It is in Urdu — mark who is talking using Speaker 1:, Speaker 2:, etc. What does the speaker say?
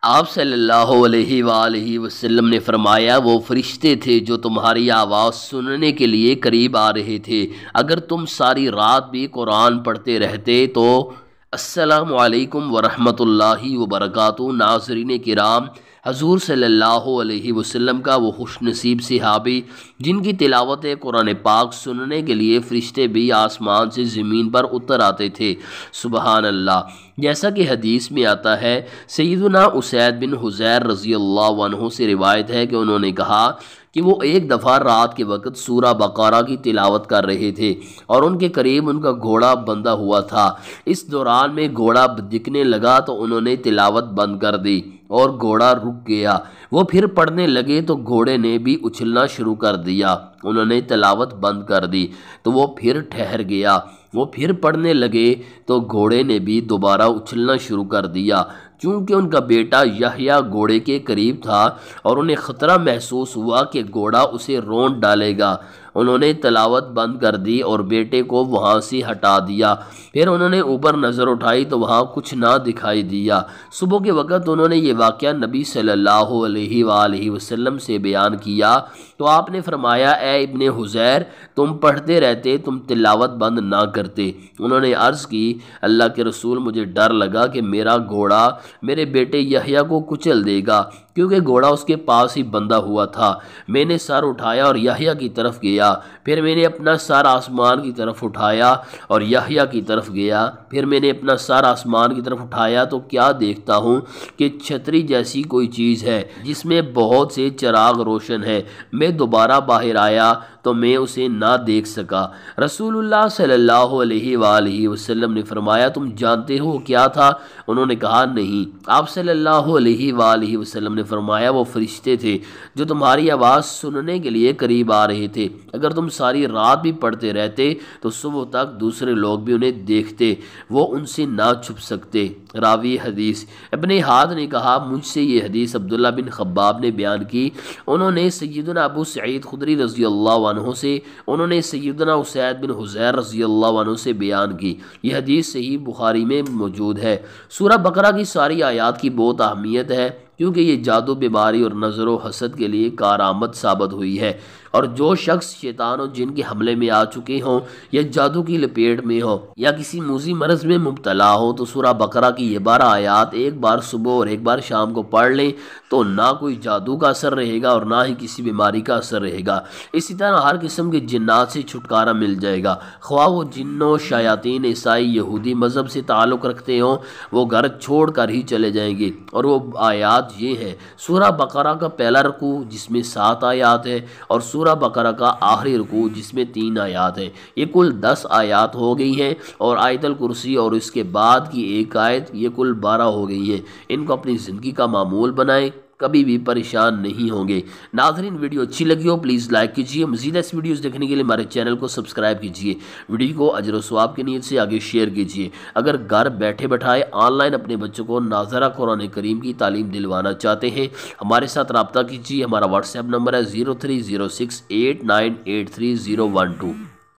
Speaker 1: آپ صلی اللہ علیہ وآلہ وسلم نے فرمایا، وہ فرشتے تھے جو تمہاری آواز سننے کے لیے قریب آ رہے تھے۔ اگر تم ساری رات بھی قرآن پڑھتے رہتے تو السلام علیکم ورحمۃ اللہ وبرکاتہ۔ ناظرین کرام، حضور صلی اللہ علیہ وسلم کا وہ خوش نصیب صحابی جن کی تلاوت قرآن پاک سننے کے لیے فرشتے بھی آسمان سے زمین پر اتر آتے تھے۔ سبحان اللہ۔ جیسا کہ حدیث میں آتا ہے، سیدنا اسید بن حضیر رضی اللہ عنہ سے روایت ہے کہ انہوں نے کہا کہ وہ ایک دفعہ رات کے وقت سورہ بقرہ کی تلاوت کر رہے تھے اور ان کے قریب ان کا گھوڑا بندھا ہوا تھا۔ اس دوران میں گھوڑا دکنے لگا تو انہوں نے تلاوت بند کر دی اور گھوڑا رک گیا۔ وہ پھر پڑھنے لگے تو گھوڑے نے بھی اچھلنا شروع کر دیا۔ انہوں نے تلاوت بند کر دی تو وہ پھر ٹھہر گیا۔ وہ پھر پڑھنے لگے تو گھوڑے نے بھی دوبارہ اچھلنا شروع کر دیا۔ چونکہ ان کا بیٹا یحییٰ گھوڑے کے قریب تھا اور انہیں خطرہ محسوس ہوا کہ گھوڑا اسے رونٹ ڈالے گا، انہوں نے تلاوت بند کر دی اور بیٹے کو وہاں سے ہٹا دیا۔ پھر انہوں نے اوپر نظر اٹھائی تو وہاں کچھ نہ دکھائی دیا۔ صبح کے وقت انہوں نے یہ واقعہ نبی صلی اللہ علیہ وآلہ وسلم سے بیان کیا تو آپ نے فرمایا، اے ابن حضیر، تم پڑھتے رہتے، تم تلاوت بند نہ کرتے۔ انہوں نے عرض کی، اللہ کے رسول، مجھے ڈر لگا کہ میرا گھوڑا میرے بیٹے یحییٰ کو کچل دے گا، کیونکہ گھوڑا اس کے پاس ہی بندھا ہوا تھا۔ میں نے سر اٹھایا اور یحییٰ کی طرف گیا، پھر میں نے اپنا سر آسمان کی طرف اٹھایا اور یحییٰ کی طرف گیا، پھر میں نے اپنا سر آسمان کی طرف اٹھایا تو کیا دیکھتا ہوں کہ چھتری جیسی کوئی چیز ہے جس میں بہت سے چراغ روشن ہیں۔ میں دوبارہ باہر آیا تو میں اسے نہ دیکھ سکا۔ رسول اللہ صلی اللہ علیہ وآلہ وسلم نے فرمایا، تم جانتے ہو کیا تھا؟ انہوں نے کہا، نہیں۔ آپ صلی اللہ علیہ وآلہ وسلم نے فرمایا، وہ فرشتے تھے جو تمہاری آواز سننے کے لیے قریب آ رہے تھے۔ اگر تم ساری رات بھی پڑھتے رہتے تو صبح تک دوسرے لوگ بھی انہیں دیکھتے، وہ ان سے نہ چھپ سکتے۔ راوی حدیث ابن ہاد نے کہا، مجھ سے یہ حدیث عبداللہ بن خباب نے بیان کی۔ انہوں نے سیدنا ابو سعید خدری رضی اللہ عنہ سے، انہوں نے سیدنا اسید بن حضیر رضی اللہ عنہ سے بیان کی۔ یہ حدیث صحیح بخاری میں موجود ہے۔ سورہ بقرہ کی ساری آیات کی بہت اہمیت ہے کیونکہ یہ جادو، بیماری اور نظر و حسد کے لیے کارآمد ثابت ہوئی ہے، اور جو شخص شیطان و جن کے حملے میں آ چکے ہوں یا جادو کی لپیٹ میں ہو یا کسی موذی مرض میں مبتلا ہو تو سورہ بقرہ کی یہ 12 آیات ایک بار صبح اور ایک بار شام کو پڑھ لیں تو نہ کوئی جادو کا اثر رہے گا اور نہ ہی کسی بیماری کا اثر رہے گا۔ اسی طرح ہر قسم کے جنات سے چھٹکارا مل جائے گا، خواہ وہ جنوں، شیاطین، عیسائی، یہودی مذہب سے تعلق رکھتے ہوں، وہ گھر چھوڑ کر ہی چلے جائیں گے۔ اور وہ آیات یہ ہیں، سورہ بقرہ کا پہلا رکوع جس میں 7 آیات ہے اور سورہ بقرہ کا آخری رکوع جس میں 3 آیات ہیں، یہ کل 10 آیات ہو گئی ہیں، اور آیت الکرسی اور اس کے بعد کی ایک آیت، یہ کل 12 ہو گئی ہیں۔ ان کو اپنی زندگی کا معمول بنائیں، کبھی بھی پریشان نہیں ہوں گے۔ ناظرین، ویڈیو اچھی لگی ہو پلیز لائک کیجیے، مزید ایسی ویڈیوز دیکھنے کے لیے ہمارے چینل کو سبسکرائب کیجیے، ویڈیو کو اجر و ثواب کی نیت سے آگے شیئر کیجیے۔ اگر گھر بیٹھے بٹھائے آن لائن اپنے بچوں کو ناظرہ قرآن کریم کی تعلیم دلوانا چاہتے ہیں، ہمارے ساتھ رابطہ کیجیے۔ ہمارا واٹس ایپ نمبر ہے 030689833012۔